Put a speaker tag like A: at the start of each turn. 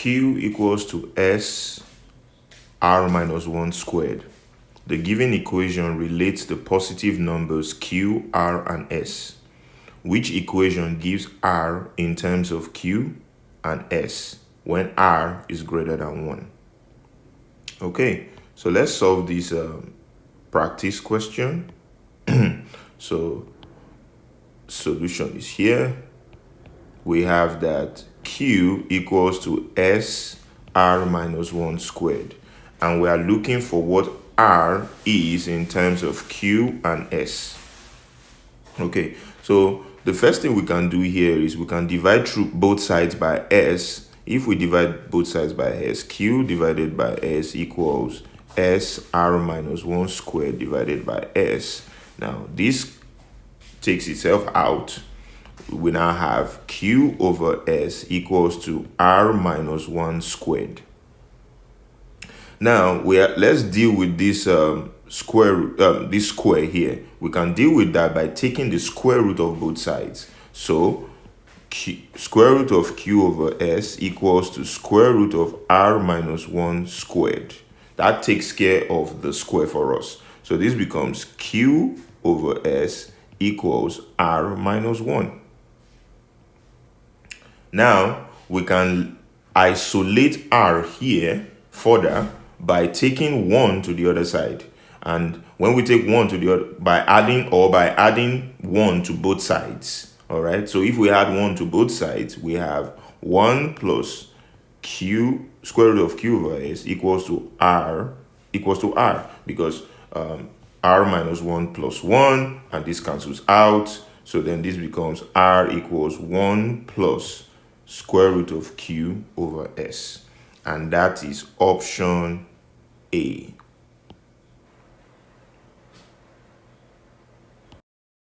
A: q equals to s r minus 1 squared. The given equation relates the positive numbers q, r, and s. Which equation gives r in terms of q and s when r is greater than 1? Okay, so let's solve this practice question. So solution is here. We have that q equals to s r minus 1 squared, and we are looking for what r is in terms of q and s. Okay, so the first thing we can do here is we can divide through both sides by s. If we divide both sides by s, q divided by s equals s r minus 1 squared divided by s. Now this takes itself out. We now have q over s equals to r minus 1 squared. Now let's deal with this this square here. We can deal with that by taking the square root of both sides. So square root of q over s equals to square root of r minus 1 squared. That takes care of the square for us. So this becomes q over s equals r minus 1. Now we can isolate r here further by taking 1 to the other side. And when we take 1 to the other, by adding 1 to both sides. All right, so if we add 1 to both sides, we have 1 plus q, square root of q over s equals to r, because r minus 1 plus 1, and this cancels out. So then this becomes r equals 1 plus square root of q over s. And that is option A.